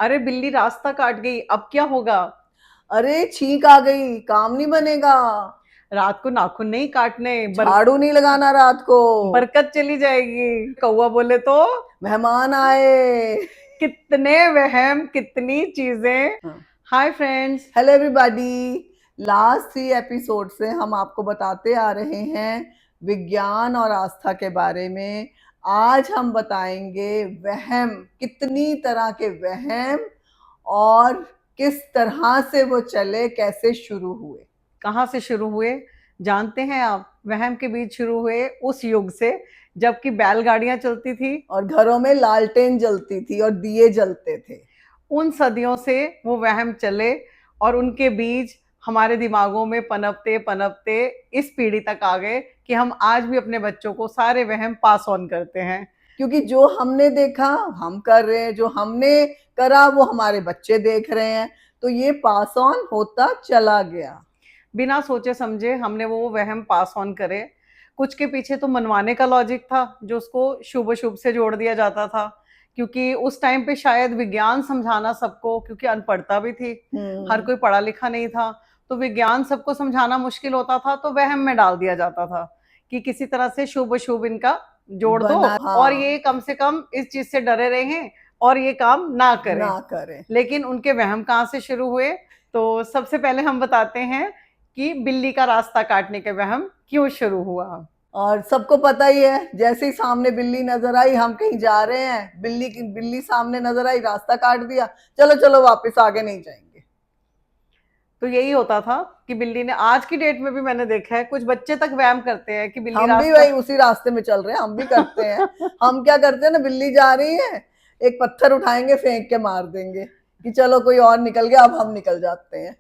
अरे बिल्ली रास्ता काट गई, अब क्या होगा? अरे छींक आ गई, काम नहीं बनेगा। रात को नाखून नहीं काटने, झाड़ू नहीं लगाना रात को। बरकत चली जाएगी। कौवा बोले तो मेहमान आए। कितने वहम, कितनी चीजें। Hi friends. Hello everybody. Last 3 episode से हम आपको बताते आ रहे हैं विज्ञान और आस्था के बारे में। आज हम बताएंगे वहम, कितनी तरह के वहम और किस तरह से वो चले, कैसे शुरू हुए। कहाँ से शुरू हुए जानते हैं आप? वहम के बीच शुरू हुए उस युग से जबकि बैलगाड़ियां चलती थी और घरों में लालटेन जलती थी और दिए जलते थे। उन सदियों से वो वहम चले और उनके बीज हमारे दिमागों में पनपते पनपते इस पीढ़ी तक आ गए कि हम आज भी अपने बच्चों को सारे वहम पास ऑन करते हैं। क्योंकि जो हमने देखा हम कर रहे हैं, जो हमने करा वो हमारे बच्चे देख रहे हैं, तो ये पास ऑन होता चला गया। बिना सोचे समझे हमने वो वहम पास ऑन करे। कुछ के पीछे तो मनवाने का लॉजिक था, जो उसको शुभ अशुभ से जोड़ दिया जाता था, क्योंकि उस टाइम पे शायद विज्ञान समझाना सबको, क्योंकि अनपढ़ता भी थी, हर कोई पढ़ा लिखा नहीं था, तो विज्ञान सबको समझाना मुश्किल होता था, तो वहम में डाल दिया जाता था कि किसी तरह से शुभ अशुभ इनका जोड़ दो और ये कम से कम इस चीज से डरे रहें और ये काम ना करें। लेकिन उनके वहम कहाँ से शुरू हुए? तो सबसे पहले हम बताते हैं कि बिल्ली का रास्ता काटने के वहम क्यों शुरू हुआ। और सबको पता ही है, जैसे ही सामने बिल्ली नजर आई, हम कहीं जा रहे हैं, बिल्ली सामने नजर आई, रास्ता काट दिया, चलो चलो वापस आगे नहीं जाएंगे। तो यही होता था कि बिल्ली ने, आज की डेट में भी मैंने देखा है कुछ बच्चे तक वहम करते हैं कि बिल्ली हम भी वही उसी रास्ते में चल रहे हैं, हम भी करते हैं। हम क्या करते हैं ना, बिल्ली जा रही है, एक पत्थर उठाएंगे, फेंक के मार देंगे कि चलो कोई और निकल गया, अब हम निकल जाते हैं।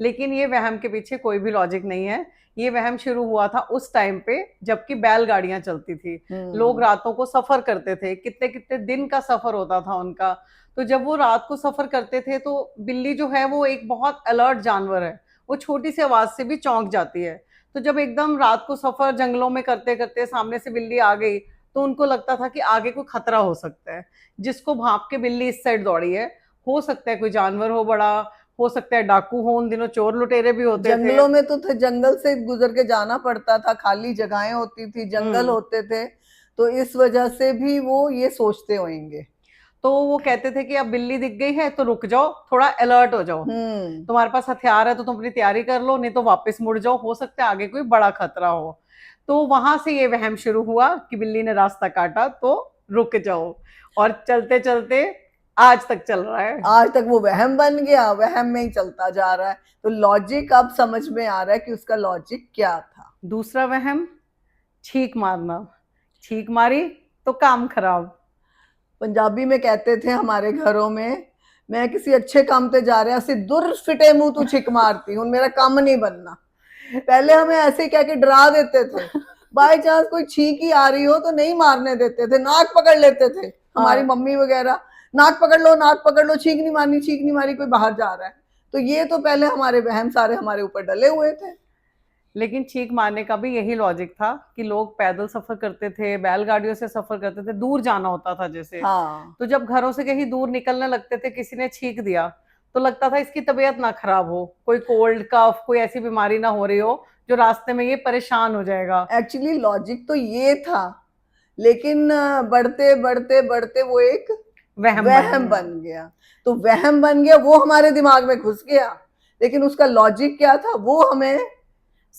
लेकिन ये वहम के पीछे कोई भी लॉजिक नहीं है। ये वहम शुरू हुआ था उस टाइम पे जबकि बैलगाड़ियां चलती थी। लोग रातों को सफर करते थे, कितने कितने दिन का सफर होता था उनका। तो जब वो रात को सफर करते थे तो बिल्ली जो है वो एक बहुत अलर्ट जानवर है, वो छोटी सी आवाज से भी चौंक जाती है। तो जब एकदम रात को सफर जंगलों में करते करते सामने से बिल्ली आ गई, तो उनको लगता था कि आगे कोई खतरा हो सकता है। जिसको भाप के बिल्ली इस साइड दौड़ी है, हो सकता है कोई जानवर हो बड़ा, हो सकता है डाकू हो, उन दिनों चोर लुटेरे भी होते थे। जंगलों में तो थे, जंगल से गुजर के जाना पड़ता था, खाली जगहें होती थी, जंगल होते थे, तो इस वजह से भी वो ये सोचते होंगे। तो वो कहते थे कि अब बिल्ली दिख गई है तो रुक जाओ, थोड़ा अलर्ट हो जाओ, तुम्हारे पास हथियार है तो तुम अपनी तैयारी कर लो, नहीं तो वापस मुड़ जाओ, हो सकता है आगे कोई बड़ा खतरा हो। तो वहां से ये वहम शुरू हुआ कि बिल्ली ने रास्ता काटा तो रुक जाओ, और चलते चलते आज तक चल रहा है। आज तक वो वहम बन गया, वहम में ही चलता जा रहा है। तो लॉजिक अब समझ में आ रहा है कि उसका लॉजिक क्या था। दूसरा वहम, छींक मारना। छींक मारी तो काम खराब। पंजाबी में कहते थे हमारे घरों में, मैं किसी अच्छे काम पे जा रहा सी दुर फिटे मुंह तू छिक मारती हूँ, मेरा काम नहीं बनना। पहले हमें ऐसे कह के डरा देते थे, बाई चांस कोई छींक ही आ रही हो तो नहीं मारने देते थे, नाक पकड़ लेते थे हमारी मम्मी वगैरह, नाक पकड़ लो, नाक पकड़ लो, छींक नहीं मारनी, छींक नहीं मारी, कोई बाहर जा रहा है। तो ये तो पहले हमारे वहम सारे हमारे ऊपर डले हुए थे। लेकिन छींक मारने का भी यही लॉजिक था कि लोग पैदल सफर करते थे, बैलगाड़ियों से सफर करते थे, दूर जाना होता था जैसे। तो जब घरों से कहीं दूर निकलने लगते थे, किसी ने छींक दिया तो लगता था इसकी तबीयत ना खराब हो, कोई कोल्ड कफ कोई ऐसी बीमारी ना हो रही हो जो रास्ते में ये परेशान हो जाएगा। एक्चुअली लॉजिक तो ये था, लेकिन बढ़ते बढ़ते बढ़ते वो एक वहम बन गया। तो वहम बन गया, वो हमारे दिमाग में घुस गया, लेकिन उसका लॉजिक क्या था वो हमें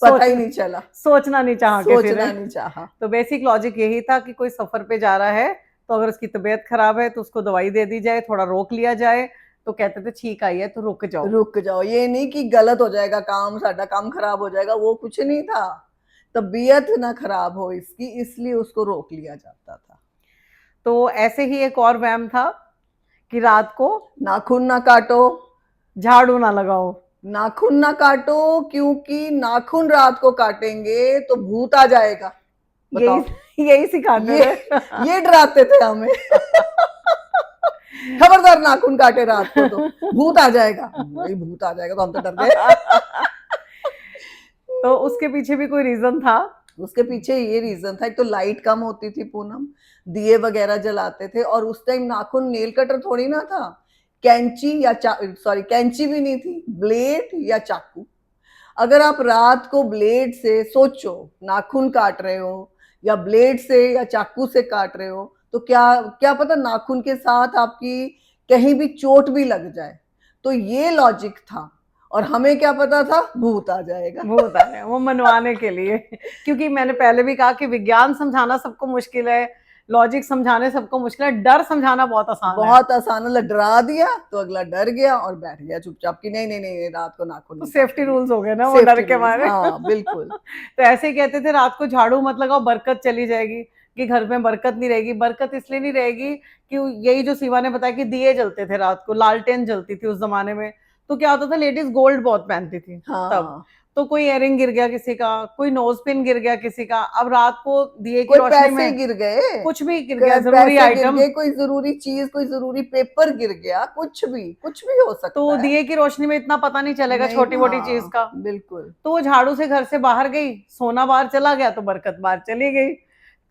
पता ही नहीं चला, सोचना नहीं चाहा, सोचना नहीं चाहा। तो बेसिक लॉजिक यही था कि कोई सफर पे जा रहा है तो अगर उसकी तबीयत खराब है तो उसको दवाई दे दी जाए, थोड़ा रोक लिया जाए। तो कहते थे छींक आई है तो रुक जाओ, रुक जाओ। ये नहीं कि गलत हो जाएगा काम, साडा काम खराब हो जाएगा, वो कुछ नहीं था। तबीयत ना खराब हो इसकी, इसलिए उसको रोक लिया जाता था। तो ऐसे ही एक और वहम था कि रात को नाखून ना काटो, झाड़ू ना लगाओ। नाखून ना काटो क्योंकि नाखून रात को काटेंगे तो भूत आ जाएगा। यही सिखाते थे, ये डराते थे हमें। खबरदार नाखून काटे रात को तो भूत आ जाएगा। वही भूत आ जाएगा तो हम तो डर गए। तो उसके पीछे भी कोई रीजन था। उसके पीछे ये रीजन था, एक तो लाइट कम होती थी पूनम, दिए वगैरह जलाते थे, और उस टाइम नाखून नेल कटर थोड़ी ना था कैंची या सॉरी कैंची भी नहीं थी, ब्लेड या चाकू। अगर आप रात को ब्लेड से सोचो नाखून काट रहे हो या ब्लेड से या चाकू से काट रहे हो, तो क्या क्या पता नाखून के साथ आपकी कहीं भी चोट भी लग जाए। तो ये लॉजिक था, और हमें क्या पता था भूत आ जाएगा। भूत आ गया वो मनवाने के लिए। क्योंकि मैंने पहले भी कहा कि विज्ञान समझाना सबको मुश्किल है, लॉजिक समझाने सबको मुश्किल है, डर समझाना बहुत आसान है। बहुत आसान, मतलब डरा दिया तो अगला डर गया और बैठ गया चुपचाप कि नहीं नहीं नहीं रात को नाखून तो नहीं सेफ्टी काटेंगे। रूल्स हो गए ना वो डर सेफ्टी के रूल्स, मारे। हाँ बिल्कुल। तो ऐसे ही कहते थे रात को झाड़ू मत लगाओ, बरकत चली जाएगी, कि घर में बरकत नहीं रहेगी। बरकत इसलिए नहीं रहेगी कि यही जो सीमा ने बताया कि दिए जलते थे रात को, लालटेन जलती थी उस जमाने में। तो क्या होता था, लेडीज गोल्ड बहुत पहनती थी तब। हाँ, तो कोई इयररिंग गिर गया किसी का, कोई नोज पिन गिर गया किसी का, अब रात को दिए की कोई रोशनी पैसे में गिर गए, कुछ भी गिर गया, जरूरी पैसे गिर आइटम, गए, कोई जरूरी चीज, कोई जरूरी पेपर गिर गया, कुछ भी हो तो सकता है। दिए की रोशनी में इतना पता नहीं चलेगा नहीं, छोटी मोटी चीज हाँ का। बिल्कुल। तो वो झाड़ू से घर से बाहर गई, सोना बाहर चला गया तो बरकत बाहर चली गई।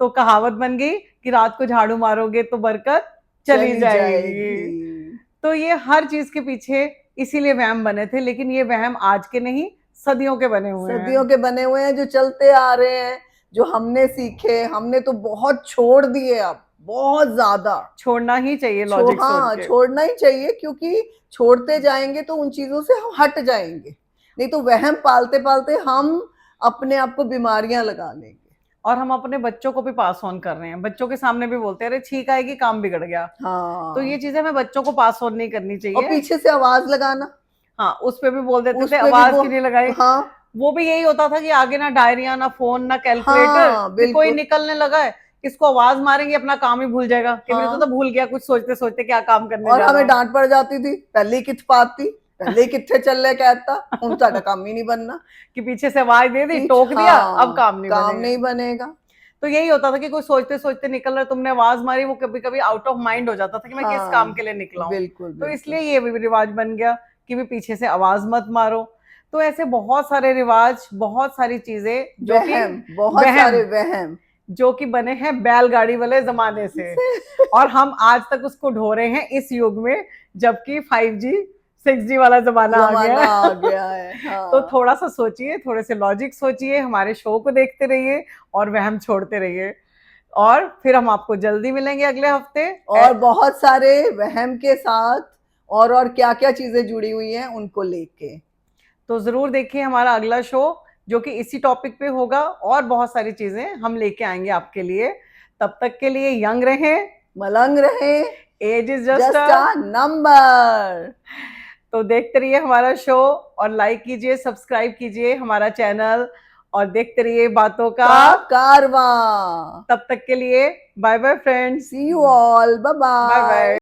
तो कहावत बन गई कि रात को झाड़ू मारोगे तो बरकत चली चली जाएगी। जाएगी। तो ये हर चीज के पीछे इसीलिए वहम बने थे, लेकिन ये वहम आज के नहीं, सदियों के बने हुए हैं। सदियों के बने हुए हैं, जो चलते आ रहे हैं, जो हमने सीखे, हमने तो बहुत छोड़ दिए, अब बहुत ज्यादा छोड़ना ही चाहिए लॉजिक सोच हाँ के। छोड़ना ही चाहिए, क्योंकि छोड़ते जाएंगे तो उन चीजों से हम हट जाएंगे, नहीं तो वहम पालते पालते हम अपने आप को बीमारियां लगा लेंगे। और हम अपने बच्चों को भी पास ऑन कर रहे हैं, बच्चों के सामने भी बोलते हैं अरे छींक आएगी काम बिगड़ गया। तो ये हाँ, चीजें हमें बच्चों को पास ऑन नहीं करनी और चाहिए। पीछे से आवाज लगाना, हाँ, उस पे भी बोल देते उस थे पे भी आवाज वो, क्यों नहीं लगाई। हाँ वो भी यही होता था कि आगे ना डायरिया, ना फोन, ना कैलकुलेटर, हाँ कि कोई बिल्कुल। निकलने लगा है, इसको आवाज मारेंगे अपना काम ही भूल जाएगा। कि मेरे तो हाँ, भूल गया कुछ सोचते सोचते क्या काम करने और जा रहा हमें हूँ। डांट पड़ जाती थी, पहले ही कित पाती, पहले ही कितने चल रहे कहता, हम साडा काम ही नहीं बनना। कि पीछे से आवाज दे दी, टोक दिया, अब हाँ, काम नहीं काम बनेगा। नहीं बनेगा। तो यही होता था कि कोई सोचते सोचते निकल रहा, तुमने आवाज मारी, वो कभी कभी आउट ऑफ माइंड हो जाता था कि मैं किस काम हाँ के लिए निकला हूँ। बिल्कुल तो बिल्कुल। इसलिए ये भी रिवाज बन गया कि भी पीछे से आवाज मत मारो। तो ऐसे बहुत सारे रिवाज, बहुत सारी चीजें जो कि वहम, बहुत वहम, सारे वहम जो कि बने हैं बैलगाड़ी वाले जमाने से, और हम आज तक उसको ढो रहे हैं इस युग में, जबकि 5G 6G वाला जमाना आ गया जमाना आ है। गया है। तो हाँ, थोड़ा सा सोचिए, थोड़े से लॉजिक सोचिए, हमारे शो को देखते रहिए और वहम छोड़ते रहिए। और फिर हम आपको जल्दी मिलेंगे अगले हफ्ते। और बहुत सारे वहम के साथ और क्या क्या चीजें जुड़ी हुई हैं उनको लेके। तो जरूर देखिए हमारा अगला शो, जो कि इसी टॉपिक पे होगा, और बहुत सारी चीजें हम लेके आएंगे आपके लिए। तब तक के लिए यंग रहें, मलंग रहे, age is just just a number. तो देखते रहिए हमारा शो, और लाइक कीजिए, सब्सक्राइब कीजिए हमारा चैनल, और देखते रहिए बातों का कारवां। तब तक के लिए bye bye friends, see you all, bye bye bye. Bye.